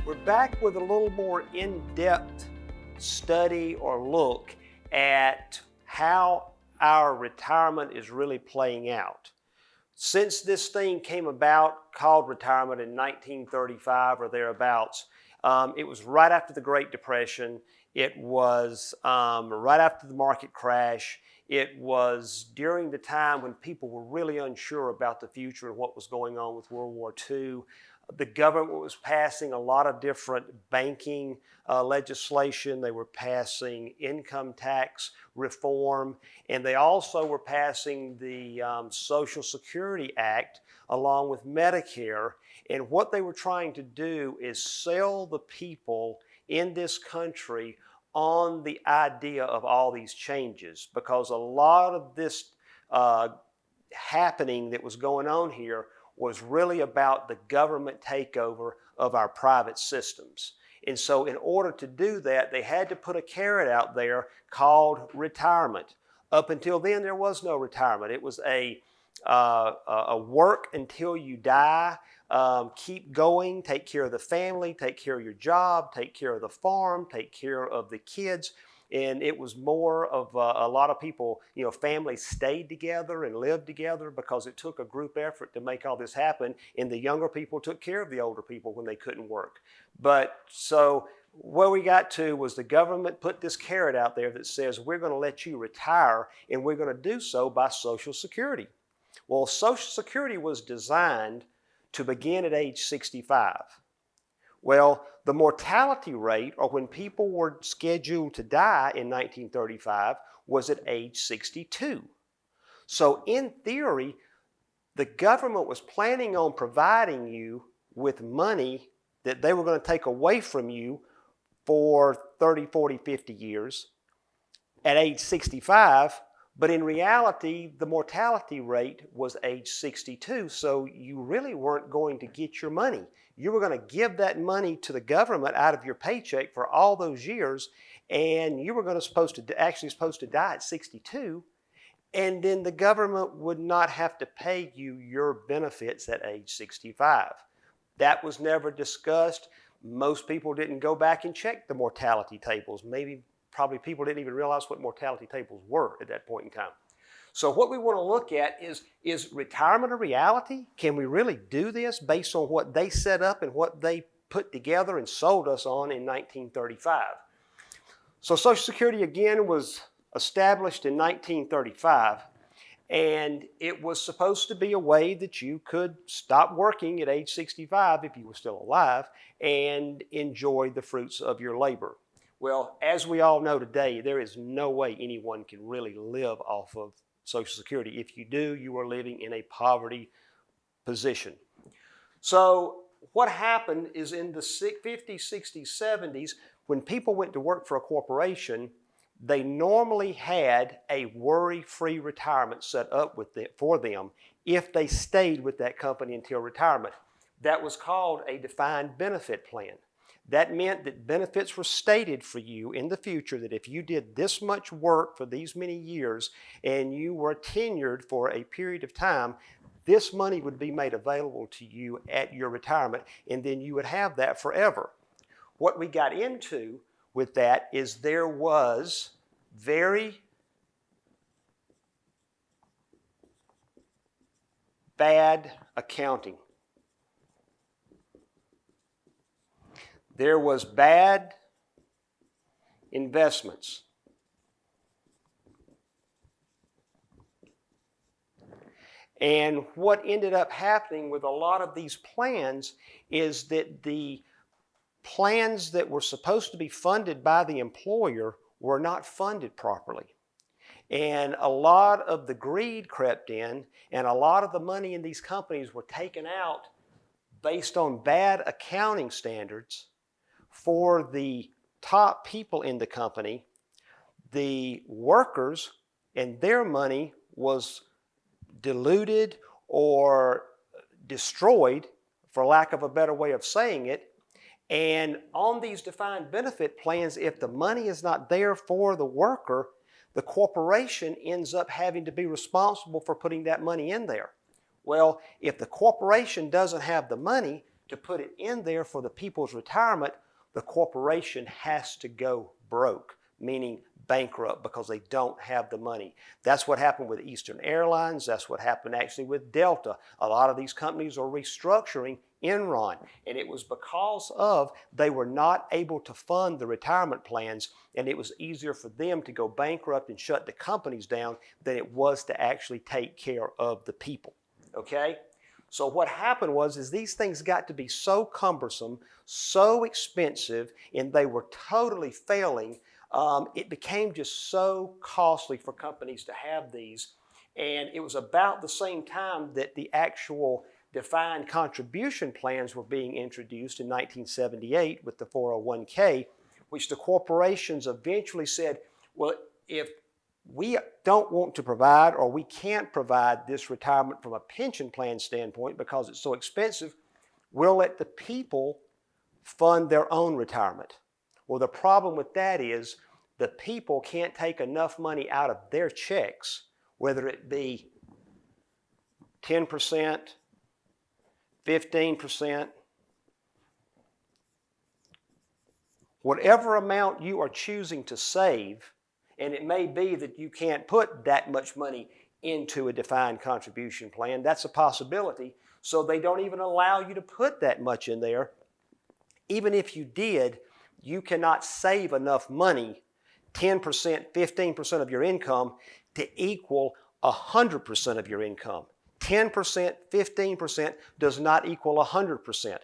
We're back with a little more in-depth study or look at how our retirement is really playing out. Since this thing came about called retirement in 1935 or thereabouts, it was right after the Great Depression. It was right after the market crash. It was during the time when people were really unsure about the future and what was going on with World War II. The government was passing a lot of different banking legislation. They were passing income tax reform, and they also were passing the Social Security Act along with Medicare. And what they were trying to do is sell the people in this country on the idea of all these changes, because a lot of this happening that was going on here was really about the government takeover of our private systems. And so in order to do that, they had to put a carrot out there called retirement. Up until then, there was no retirement. It was a work until you die, keep going, take care of the family, take care of your job, take care of the farm, take care of the kids. And it was more of a lot of people, families stayed together and lived together because it took a group effort to make all this happen. And the younger people took care of the older people when they couldn't work. But so where we got to was the government put this carrot out there that says, we're going to let you retire, and we're going to do so by Social Security. Well, Social Security was designed to begin at age 65. Well, the mortality rate, or when people were scheduled to die in 1935, was at age 62. So in theory, the government was planning on providing you with money that they were going to take away from you for 30, 40, 50 years at age 65. But in reality, the mortality rate was age 62, so you really weren't going to get your money. You were going to give that money to the government out of your paycheck for all those years, and you were supposed to die at 62, and then the government would not have to pay you your benefits at age 65. That was never discussed. Most people didn't go back and check the mortality tables. Probably people didn't even realize what mortality tables were at that point in time. So what we want to look at is retirement a reality? Can we really do this based on what they set up and what they put together and sold us on in 1935? So Social Security, again, was established in 1935, and it was supposed to be a way that you could stop working at age 65 if you were still alive and enjoy the fruits of your labor. Well, as we all know today, there is no way anyone can really live off of Social Security. If you do, you are living in a poverty position. So what happened is in the 50s, 60s, 70s, when people went to work for a corporation, they normally had a worry-free retirement set up for them if they stayed with that company until retirement. That was called a defined benefit plan. That meant that benefits were stated for you in the future, that if you did this much work for these many years and you were tenured for a period of time, this money would be made available to you at your retirement, and then you would have that forever. What we got into with that is there was very bad accounting. There was bad investments. And what ended up happening with a lot of these plans is that the plans that were supposed to be funded by the employer were not funded properly. And a lot of the greed crept in, and a lot of the money in these companies were taken out based on bad accounting standards for the top people in the company. The workers and their money was diluted or destroyed, for lack of a better way of saying it. And on these defined benefit plans, if the money is not there for the worker, the corporation ends up having to be responsible for putting that money in there. Well, if the corporation doesn't have the money, to put it in there for the people's retirement, the corporation has to go broke, meaning bankrupt, because they don't have the money. That's what happened with Eastern Airlines. That's what happened actually with Delta. A lot of these companies are restructuring Enron, and it was because of they were not able to fund the retirement plans, and it was easier for them to go bankrupt and shut the companies down than it was to actually take care of the people. Okay? So what happened was these things got to be so cumbersome, so expensive, and they were totally failing. It became just so costly for companies to have these. And it was about the same time that the actual defined contribution plans were being introduced in 1978 with the 401k, which the corporations eventually said, well, if we don't want to provide, or we can't provide this retirement from a pension plan standpoint because it's so expensive, we'll let the people fund their own retirement. Well, the problem with that is the people can't take enough money out of their checks, whether it be 10%, 15%, whatever amount you are choosing to save. And it may be that you can't put that much money into a defined contribution plan. That's a possibility. So they don't even allow you to put that much in there. Even if you did, you cannot save enough money, 10%, 15% of your income, to equal 100% of your income. 10%, 15% does not equal 100%.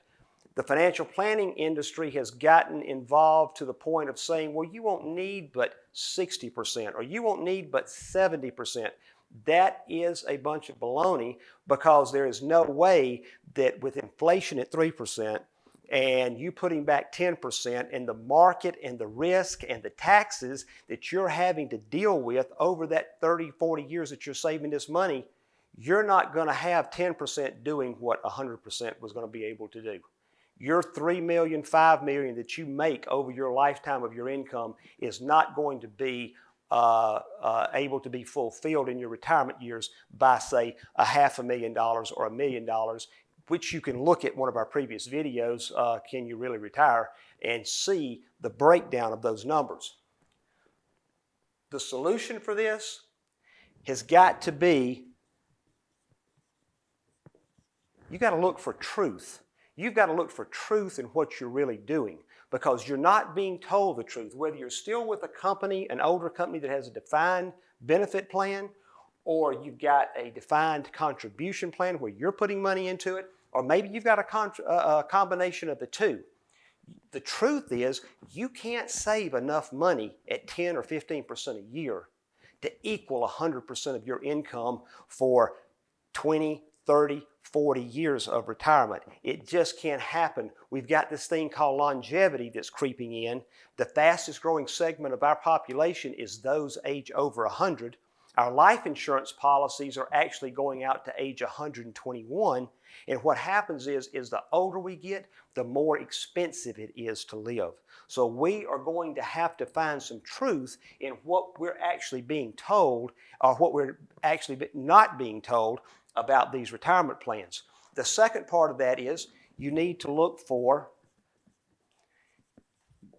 The financial planning industry has gotten involved to the point of saying, well, you won't need but 60%, or you won't need but 70%. That is a bunch of baloney, because there is no way that with inflation at 3% and you putting back 10%, and the market and the risk and the taxes that you're having to deal with over that 30, 40 years that you're saving this money, you're not going to have 10% doing what 100% was going to be able to do. Your $3 million, $5 million that you make over your lifetime of your income is not going to be able to be fulfilled in your retirement years by, say, $500,000 or $1 million, which you can look at one of our previous videos, Can You Really Retire, and see the breakdown of those numbers. The solution for this has got to be, you got to look for truth. You've got to look for truth in what you're really doing, because you're not being told the truth. Whether you're still with a company, an older company that has a defined benefit plan, or you've got a defined contribution plan where you're putting money into it, or maybe you've got a combination of the two. The truth is, you can't save enough money at 10 or 15% a year to equal 100% of your income for 20, 30, 40 years of retirement. It just can't happen. We've got this thing called longevity that's creeping in. The fastest growing segment of our population is those age over 100. Our life insurance policies are actually going out to age 121. And what happens is the older we get, the more expensive it is to live. So we are going to have to find some truth in what we're actually being told, or what we're actually not being told about these retirement plans. The second part of that is you need to look for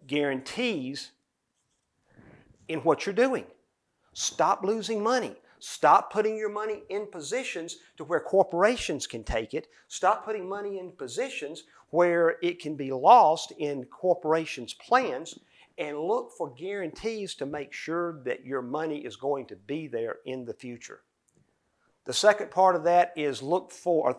guarantees in what you're doing. Stop losing money. Stop putting your money in positions to where corporations can take it. Stop putting money in positions where it can be lost in corporations' plans, and look for guarantees to make sure that your money is going to be there in the future. The second part of that is look for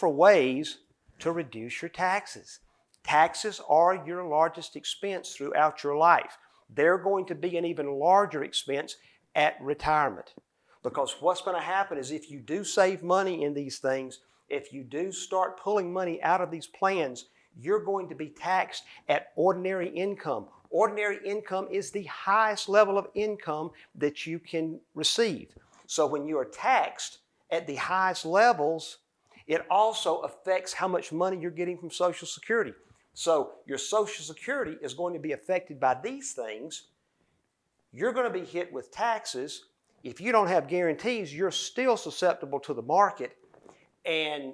ways to reduce your taxes. Taxes are your largest expense throughout your life. They're going to be an even larger expense at retirement. Because what's going to happen is, if you do save money in these things, if you do start pulling money out of these plans, you're going to be taxed at ordinary income. Ordinary income is the highest level of income that you can receive. So when you are taxed at the highest levels, it also affects how much money you're getting from Social Security. So your Social Security is going to be affected by these things. You're going to be hit with taxes. If you don't have guarantees, you're still susceptible to the market, and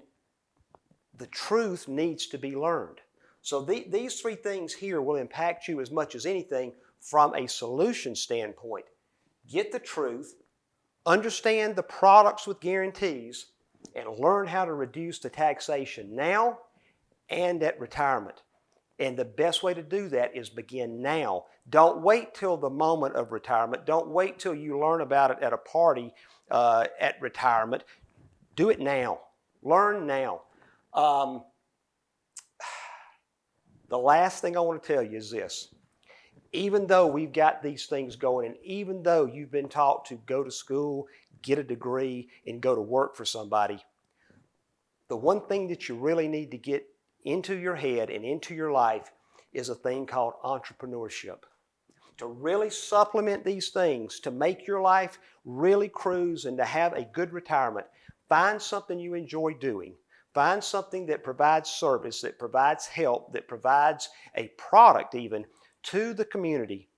the truth needs to be learned. So these three things here will impact you as much as anything from a solution standpoint. Get the truth, understand the products with guarantees, and learn how to reduce the taxation now and at retirement. And the best way to do that is begin now. Don't wait till the moment of retirement. Don't wait till you learn about it at a party at retirement. Do it now. Learn now. The last thing I want to tell you is this. Even though we've got these things going, and even though you've been taught to go to school, get a degree, and go to work for somebody, the one thing that you really need to get into your head and into your life is a thing called entrepreneurship. To really supplement these things, to make your life really cruise and to have a good retirement, find something you enjoy doing. Find something that provides service, that provides help, that provides a product even to the community,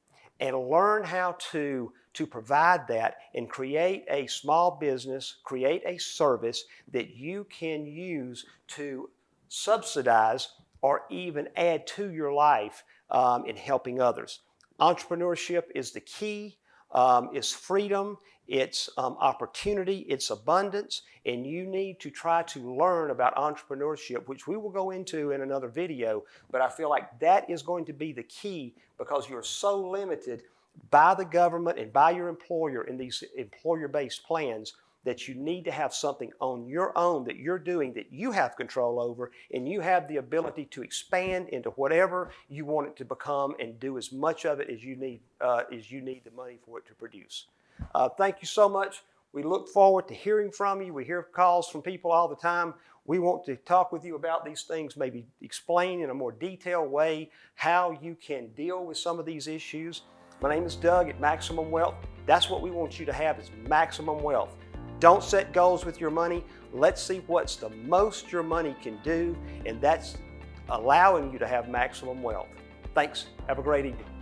and learn how to provide that and create a small business, create a service that you can use to subsidize or even add to your life in helping others. Entrepreneurship is the key. It's freedom, it's opportunity, it's abundance, and you need to try to learn about entrepreneurship, which we will go into in another video, but I feel like that is going to be the key because you're so limited by the government and by your employer in these employer-based plans that you need to have something on your own that you're doing that you have control over, and you have the ability to expand into whatever you want it to become and do as much of it as you need the money for it to produce. Thank you so much. We look forward to hearing from you. We hear calls from people all the time. We want to talk with you about these things, maybe explain in a more detailed way how you can deal with some of these issues. My name is Doug at Maximum Wealth. That's what we want you to have, is maximum wealth. Don't set goals with your money. Let's see what's the most your money can do, and that's allowing you to have maximum wealth. Thanks. Have a great evening.